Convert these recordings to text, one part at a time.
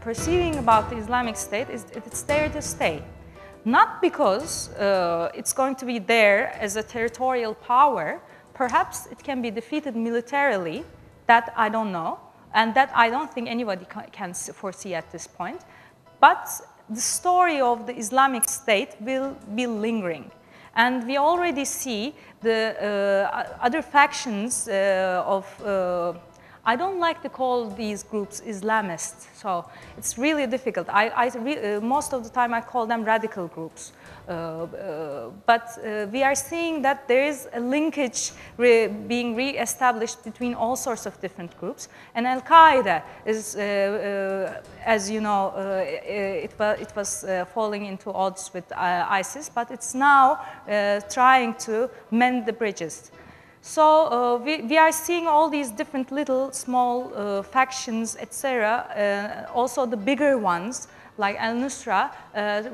perceiving about the Islamic State is it's there to stay. Not because it's going to be there as a territorial power. Perhaps it can be defeated militarily, that I don't know, and that I don't think anybody can foresee at this point. But the story of the Islamic State will be lingering. And we already see the other factions I don't like to call these groups Islamist, so it's really difficult. Most of the time I call them radical groups. But we are seeing that there is a linkage being re-established between all sorts of different groups. And Al-Qaeda is, as you know, it was falling into odds with ISIS, but it's now trying to mend the bridges. So we are seeing all these different little small factions, etc. Also the bigger ones like Al-Nusra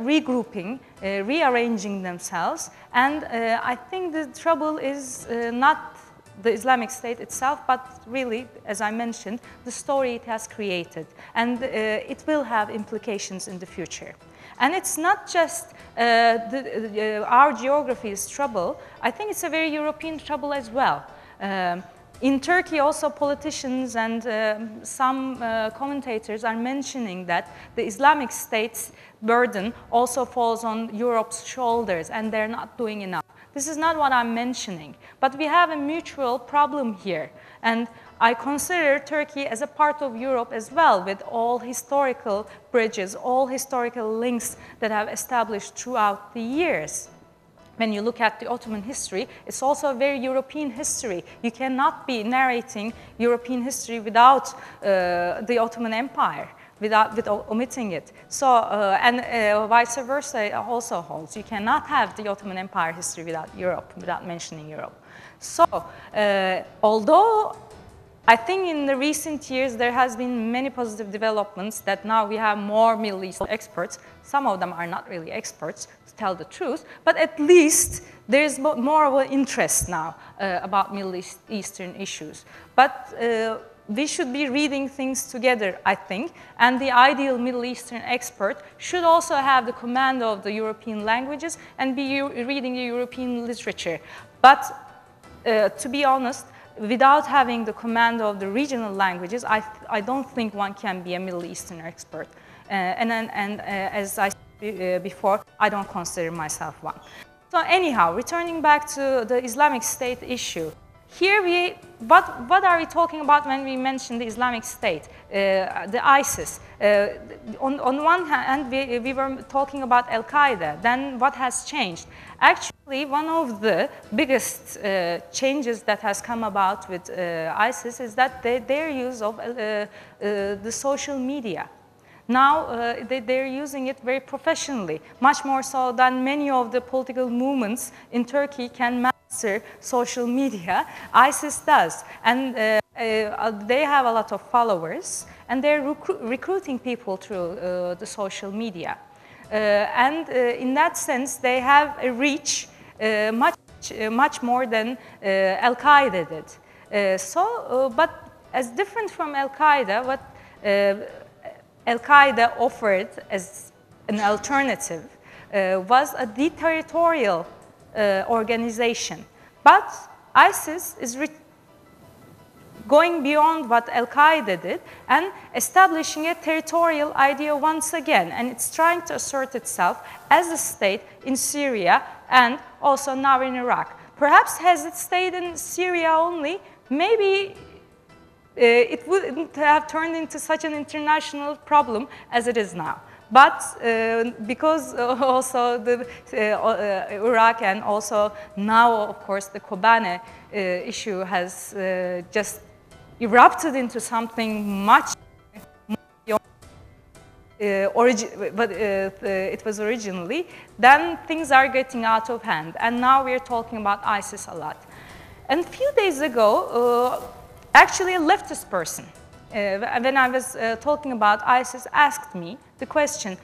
regrouping, rearranging themselves. And I think the trouble is not the Islamic State itself, but really, as I mentioned, the story it has created. And it will have implications in the future. And it's not just our geography's trouble. I think it's a very European trouble as well. In Turkey, also politicians and some commentators are mentioning that the Islamic State's burden also falls on Europe's shoulders, and they're not doing enough. This is not what I'm mentioning, but we have a mutual problem here. And I consider Turkey as a part of Europe as well, with all historical bridges, all historical links that have established throughout the years. When you look at the Ottoman history, it's also a very European history. You cannot be narrating European history without the Ottoman Empire, without omitting it. So, and vice versa also holds. You cannot have the Ottoman Empire history without Europe, without mentioning Europe. So, although I think in the recent years there has been many positive developments that now we have more Middle East experts. Some of them are not really experts, to tell the truth, but at least there is more of an interest now about Middle Eastern issues. But we should be reading things together, I think, and the ideal Middle Eastern expert should also have the command of the European languages and be reading the European literature. But to be honest, without having the command of the regional languages, I don't think one can be a Middle Eastern expert. As I said before, I don't consider myself one. So anyhow, returning back to the Islamic State issue, here what are we talking about when we mention the Islamic State, the ISIS? On one hand, we were talking about Al-Qaeda. Then what has changed? Actually, one of the biggest changes that has come about with ISIS is that their use of the social media. Now they're using it very professionally, much more so than many of the political movements in Turkey can master social media. ISIS does, and they have a lot of followers, and they're recruiting people through the social media. In that sense, they have a reach much more than Al-Qaeda did. But as different from Al-Qaeda, what Al-Qaeda offered as an alternative was a deterritorial organization. But ISIS is going beyond what Al-Qaeda did and establishing a territorial idea once again. And it's trying to assert itself as a state in Syria and also now in Iraq. Perhaps has it stayed in Syria only, maybe it wouldn't have turned into such an international problem as it is now. But because also the Iraq and also now, of course, the Kobane issue has just erupted into something much more beyond it was originally, then things are getting out of hand. And now we're talking about ISIS a lot. And a few days ago, actually a leftist person, when I was talking about ISIS, asked me the question,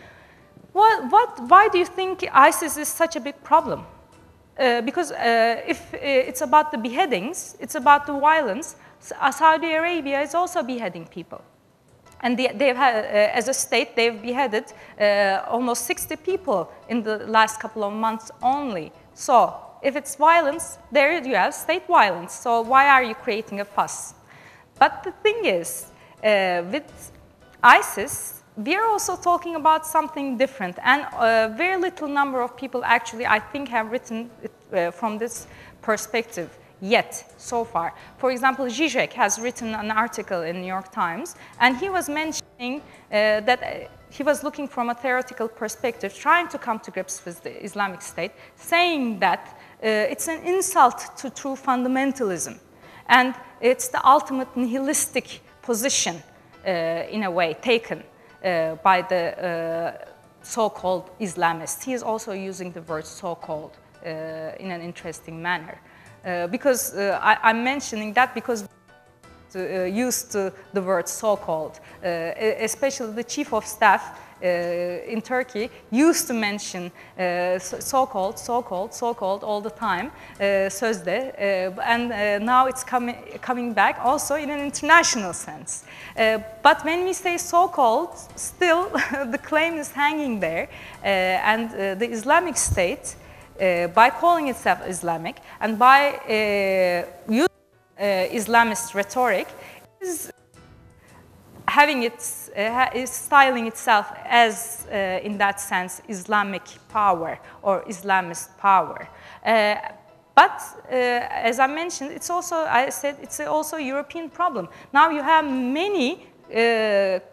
why do you think ISIS is such a big problem? Because if it's about the beheadings, it's about the violence, Saudi Arabia is also beheading people. And they've had, as a state, they've beheaded almost 60 people in the last couple of months only. So if it's violence, there you have state violence. So why are you creating a fuss? But the thing is, with ISIS, we are also talking about something different. And a very little number of people actually, I think, have written it, from this perspective. Yet, so far. For example, Zizek has written an article in New York Times, and he was mentioning that he was looking from a theoretical perspective, trying to come to grips with the Islamic State, saying that it's an insult to true fundamentalism, and it's the ultimate nihilistic position, in a way, taken by the so-called Islamists. He is also using the word so-called in an interesting manner. Because I'm mentioning that because used to the word so-called, especially the chief of staff in Turkey used to mention so-called all the time, sözde, and now it's coming back also in an international sense. But when we say so-called, still the claim is hanging there, and the Islamic State, by calling itself Islamic and by using Islamist rhetoric, is having is styling itself as, in that sense, Islamic power or Islamist power. But as I mentioned, it's also, I said, it's also a European problem. Now you have many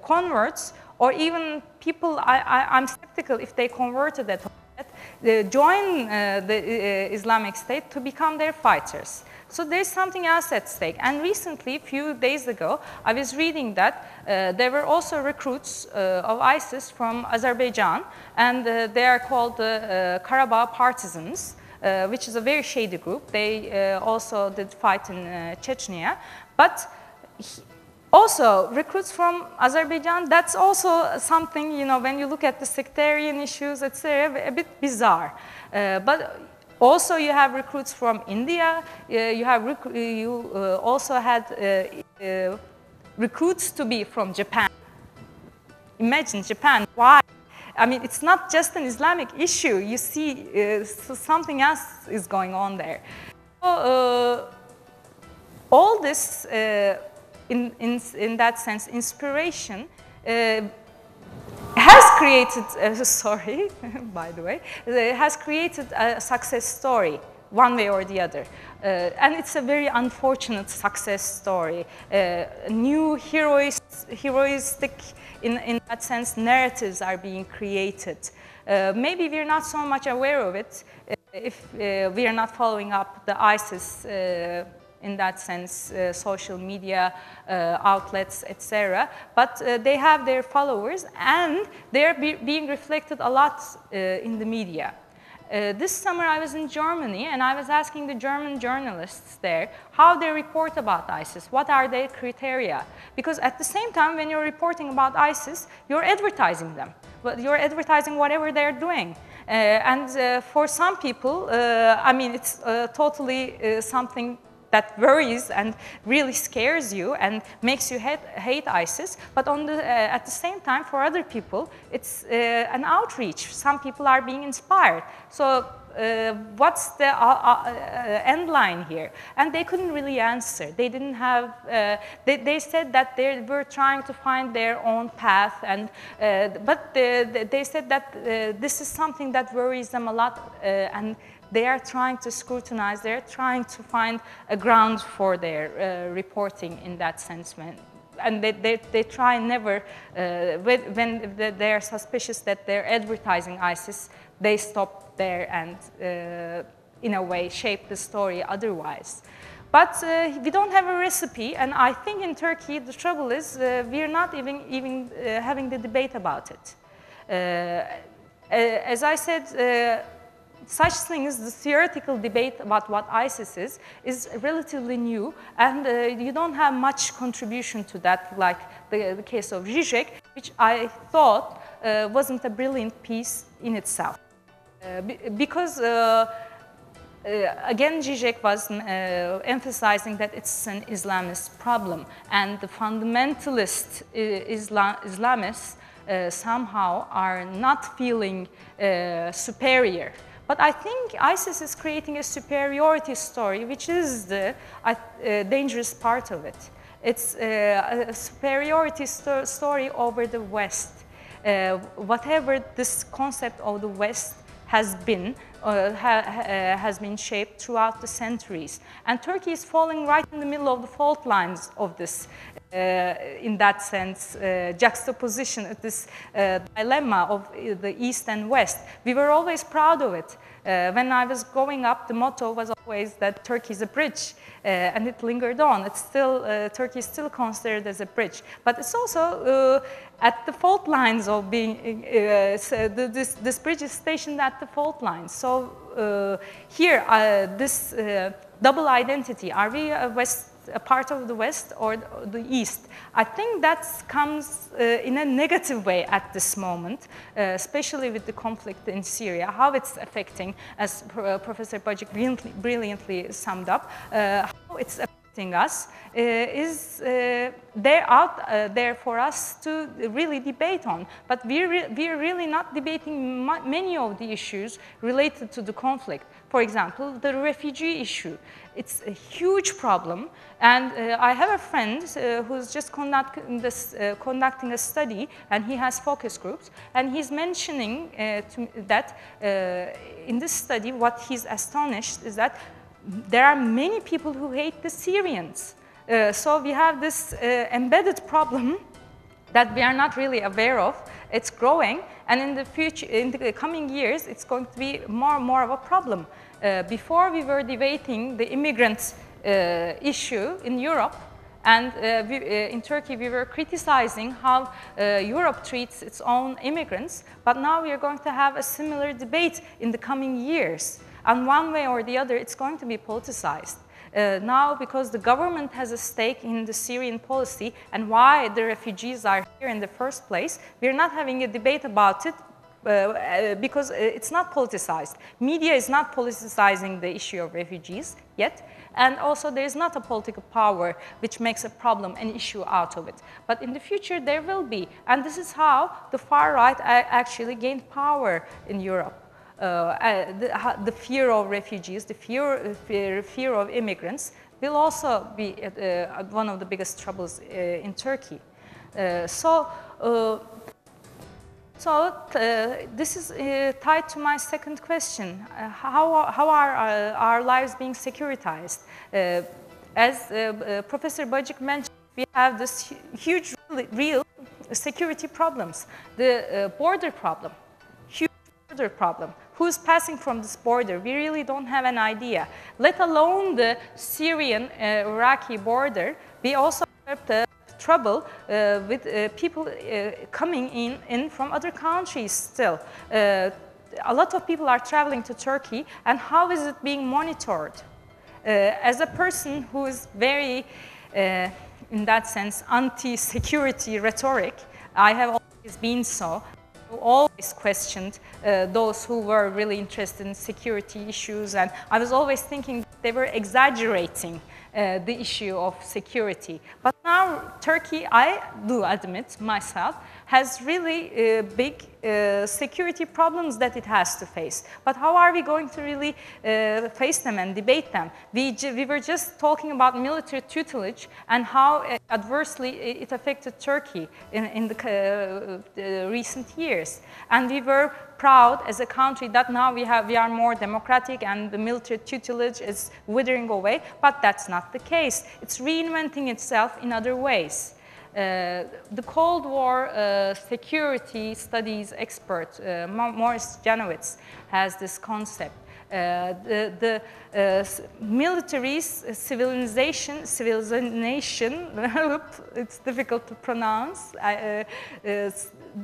converts, or even people, I'm skeptical if they converted at all, join the Islamic State to become their fighters. So there's something else at stake. And recently, a few days ago, I was reading that there were also recruits of ISIS from Azerbaijan, and they are called the Karabakh Partisans, which is a very shady group. They also did fight in Chechnya. But also, recruits from Azerbaijan, that's also something, you know, when you look at the sectarian issues, it's a bit bizarre. But also you have recruits from India, you also had recruits to be from Japan. Imagine Japan, why? I mean, it's not just an Islamic issue, you see something else is going on there. So, all this, in that sense, inspiration has created, sorry, by the way, has created a success story, one way or the other. And it's a very unfortunate success story. New heroistic, in that sense, narratives are being created. Maybe we're not so much aware of it if we are not following up the ISIS in that sense, social media outlets, etc. But they have their followers, and they're being reflected a lot in the media. This summer I was in Germany, and I was asking the German journalists there how they report about ISIS, what are their criteria? Because at the same time, when you're reporting about ISIS, you're advertising them. You're advertising whatever they're doing. And for some people, I mean, it's totally something that worries and really scares you and makes you hate ISIS. But on the, at the same time, for other people, it's an outreach. Some people are being inspired. So what's the end line here? And they couldn't really answer. They didn't have, they said that they were trying to find their own path, and, but they said that this is something that worries them a lot, and they are trying to scrutinize, they're trying to find a ground for their reporting in that sense. And they try never, when they are suspicious that they're advertising ISIS, they stop there and, in a way, shape the story otherwise. But we don't have a recipe, and I think in Turkey the trouble is we're not even having the debate about it. As I said, such things, the theoretical debate about what ISIS is relatively new, and you don't have much contribution to that, like the case of Zizek, which I thought wasn't a brilliant piece in itself. Because again, Zizek was emphasizing that it's an Islamist problem, and the fundamentalist Islamists somehow are not feeling superior. But I think ISIS is creating a superiority story, which is the dangerous part of it. It's a superiority story over the West. Whatever this concept of the West has been shaped throughout the centuries. And Turkey is falling right in the middle of the fault lines of this, in that sense, juxtaposition, this dilemma of the East and West. We were always proud of it. When I was growing up, the motto was always that Turkey is a bridge, and it lingered on. It's still, Turkey is still considered as a bridge. But it's also at the fault lines of being, this bridge is stationed at the fault lines. So here, this double identity, are we a part of the West or the East? I think that comes in a negative way at this moment, especially with the conflict in Syria, how it's affecting, as Professor Bajik brilliantly summed up, how it's affecting us is out there for us to really debate on. But we're really not debating many of the issues related to the conflict. For example, the refugee issue. It's a huge problem, and I have a friend who's just conducting a study, and he has focus groups, and he's mentioning that in this study, what he's astonished is that there are many people who hate the Syrians. So we have this embedded problem that we are not really aware of. It's growing, and in the future, in the coming years, it's going to be more and more of a problem. Before we were debating the immigrant issue in Europe, and in Turkey we were criticizing how Europe treats its own immigrants, but now we are going to have a similar debate in the coming years. And one way or the other, it's going to be politicized. Now, because the government has a stake in the Syrian policy and why the refugees are here in the first place, we're not having a debate about it because it's not politicized. Media is not politicizing the issue of refugees yet, and also there is not a political power which makes a problem an issue out of it. But in the future there will be, and this is how the far right actually gained power in Europe. The fear of refugees, the fear of immigrants will also be one of the biggest troubles in Turkey. This is tied to my second question. How are our lives being securitized? As Professor Bajik mentioned, we have this huge, real security problems. The border problem, huge border problem. Who's passing from this border? We really don't have an idea. Let alone the Syrian-Iraqi border, we also have the trouble with people coming in from other countries still. A lot of people are traveling to Turkey, and how is it being monitored? As a person who is very, in that sense, anti-security rhetoric, I have always been so. Always questioned those who were really interested in security issues, and I was always thinking they were exaggerating the issue of security. But now Turkey, I do admit myself, has really big security problems that it has to face. But how are we going to really face them and debate them? We were just talking about military tutelage and how adversely it affected Turkey in the recent years. And we were proud as a country that now we are more democratic and the military tutelage is withering away, but that's not the case. It's reinventing itself in other ways. The Cold War security studies expert, Morris Janowitz, has this concept. The military's civilization, it's difficult to pronounce,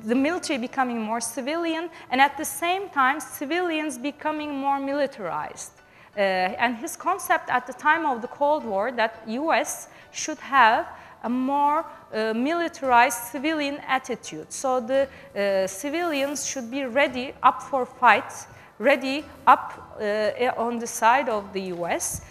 the military becoming more civilian, and at the same time, civilians becoming more militarized. And his concept at the time of the Cold War that US should have a more militarized civilian attitude. So the civilians should be ready, up for fight ready up on the side of the US,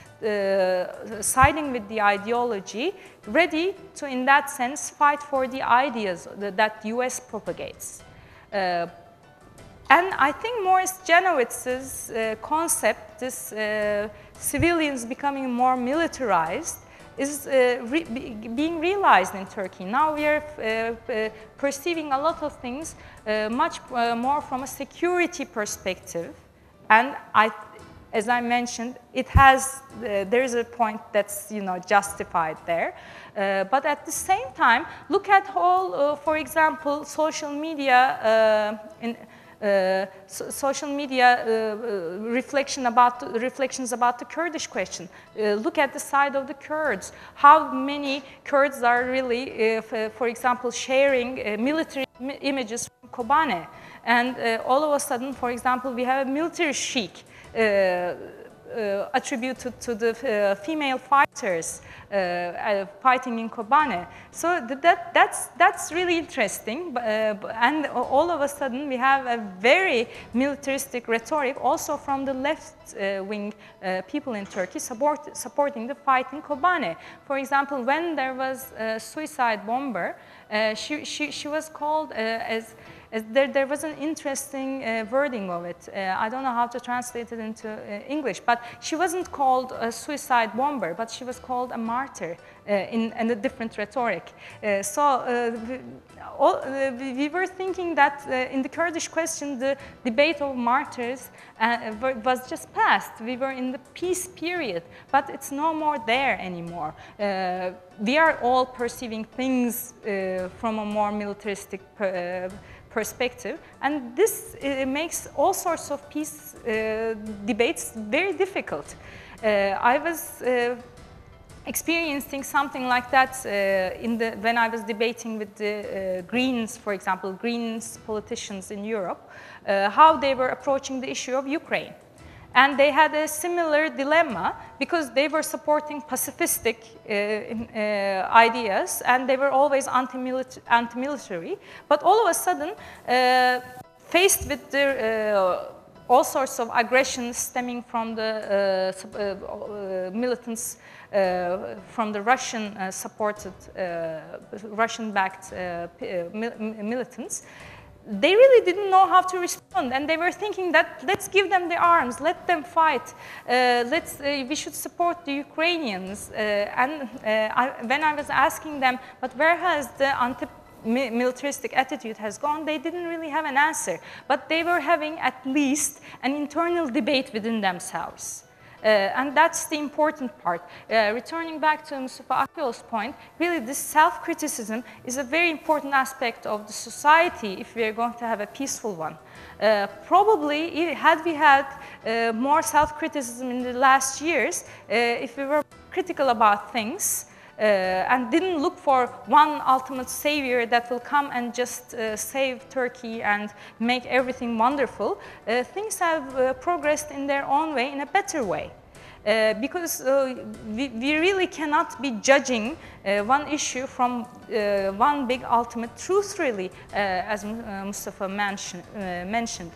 siding with the ideology, ready to, in that sense, fight for the ideas that the US propagates. And I think Morris Genowitz's concept, this civilians becoming more militarized, is being realized in Turkey. Now we are perceiving a lot of things much more from a security perspective. And as I mentioned, it has, there's a point that's, justified there. But at the same time, look at all, for example, social media reflections about the Kurdish question. Look at the side of the Kurds. How many Kurds are really, for example, sharing military images from Kobane? And all of a sudden, for example, we have a military chic attributed to the female fighters fighting in Kobane. So that's really interesting. And all of a sudden, we have a very militaristic rhetoric also from the left-wing people in Turkey supporting the fight in Kobane. For example, when there was a suicide bomber, she was called there was an interesting wording of it. I don't know how to translate it into English, but she wasn't called a suicide bomber, but she was called a martyr in a different rhetoric. We were thinking that in the Kurdish question, the debate of martyrs was just past. We were in the peace period, but it's no more there anymore. We are all perceiving things from a more militaristic perspective, and this makes all sorts of peace debates very difficult. I was experiencing something like that when I was debating with the Greens, for example, Greens politicians in Europe, how they were approaching the issue of Ukraine. And they had a similar dilemma because they were supporting pacifistic ideas and they were always anti-military. But all of a sudden, faced with all sorts of aggressions stemming from the militants, from the Russian-supported, Russian-backed militants, they really didn't know how to respond, and they were thinking that let's give them the arms, let them fight, we should support the Ukrainians. When I was asking them, but where has the anti-militaristic attitude has gone, they didn't really have an answer, but they were having at least an internal debate within themselves. And that's the important part. Returning back to Mustafa Akyol's point, really this self-criticism is a very important aspect of the society if we are going to have a peaceful one. Probably, had we had more self-criticism in the last years, if we were critical about things, and didn't look for one ultimate savior that will come and just save Turkey and make everything wonderful, things have progressed in their own way, in a better way. Because we really cannot be judging one issue from one big ultimate truth, really, as Mustafa mentioned.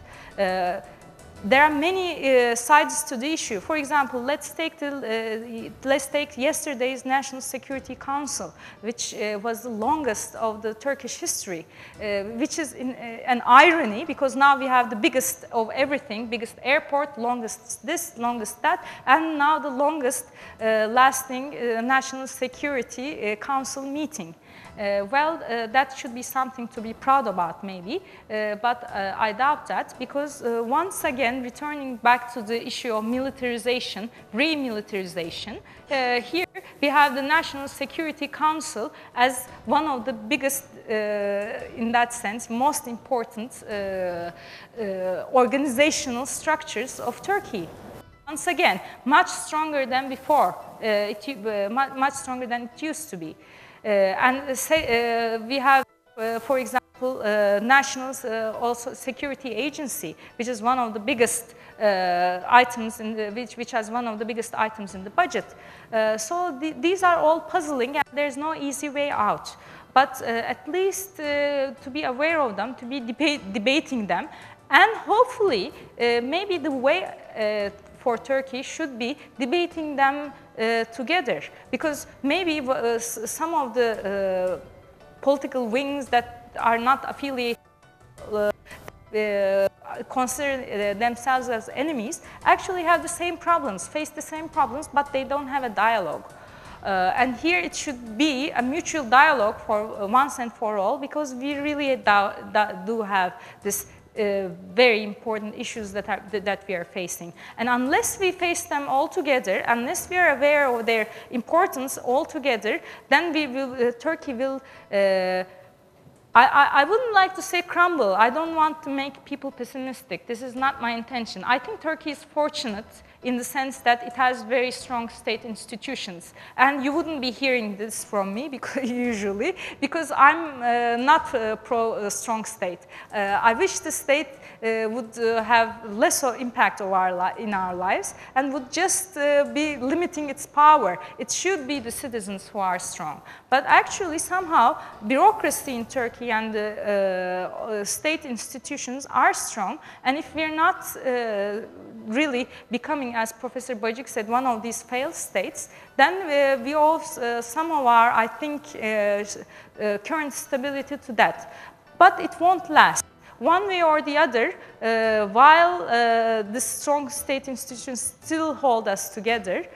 There are many sides to the issue. For example, let's take yesterday's National Security Council, which was the longest of the Turkish history, which is an irony because now we have the biggest of everything, biggest airport, longest this, longest that, and now the longest lasting National Security Council meeting. That should be something to be proud about, maybe, but I doubt that because once again, returning back to the issue of militarization, remilitarization, here we have the National Security Council as one of the biggest, in that sense, most important organizational structures of Turkey. Once again, much stronger than before, much stronger than it used to be. We have, for example, National also Security Agency, which is one of the biggest items in the, which has one of the biggest items in the budget. These are all puzzling, and there's no easy way out. But at least to be aware of them, to be debating them, And hopefully, maybe the way for Turkey should be debating them together, because maybe some of the political wings that are not affiliated consider themselves as enemies actually have the same problems, face the same problems, but they don't have a dialogue. And here it should be a mutual dialogue for once and for all, because we really do have this very important issues that we are facing. And unless we face them all together, unless we are aware of their importance all together, then Turkey will I wouldn't like to say crumble. I don't want to make people pessimistic. This is not my intention. I think Turkey is fortunate in the sense that it has very strong state institutions. And you wouldn't be hearing this from me usually, because I'm not pro strong state. I wish the state would have less impact in our lives and would just be limiting its power. It should be the citizens who are strong. But actually, somehow, bureaucracy in Turkey and the state institutions are strong. And if we're not really becoming, as Professor Bajik said, one of these failed states, then we owe some of our, I think, current stability to that. But it won't last. One way or the other, while the strong state institutions still hold us together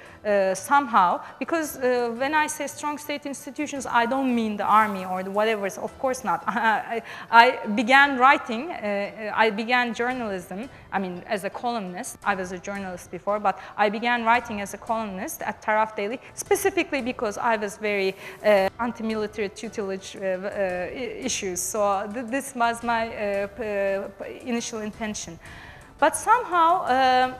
somehow, because when I say strong state institutions, I don't mean the army or the whatever, of course not. I began writing, I began journalism, I mean, as a columnist. I was a journalist before, but I began writing as a columnist at Taraf Daily, specifically because I was very anti-military tutelage issues. So this was my initial intention. But somehow,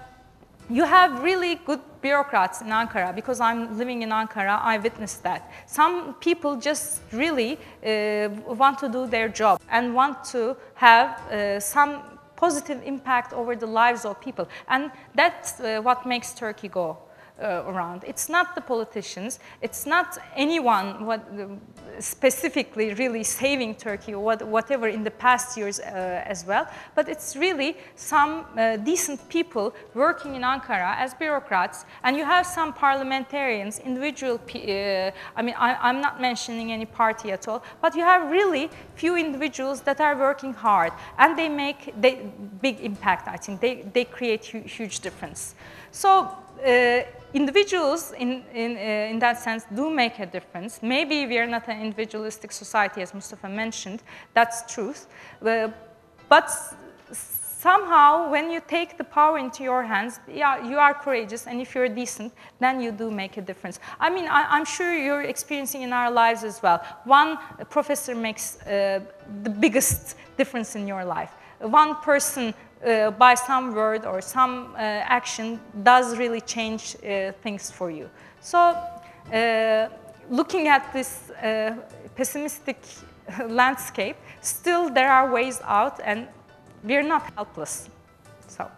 you have really good bureaucrats in Ankara, because I'm living in Ankara, I witnessed that. Some people just really want to do their job and want to have some positive impact over the lives of people. And that's what makes Turkey go around. It's not the politicians, it's not anyone specifically really saving Turkey or whatever in the past years as well, but it's really some decent people working in Ankara as bureaucrats, and you have some parliamentarians, individual, I mean, I'm not mentioning any party at all, but you have really few individuals that are working hard, and they make big impact, I think. They create huge difference. So, individuals in that sense do make a difference. Maybe we are not an individualistic society, as Mustafa mentioned, that's truth. But somehow, when you take the power into your hands, yeah, you are courageous, and if you're decent, then you do make a difference. I mean, I'm sure you're experiencing in our lives as well. One professor makes the biggest difference in your life. One person by some word or some action does really change things for you. So looking at this pessimistic landscape, still there are ways out, and we're not helpless. So.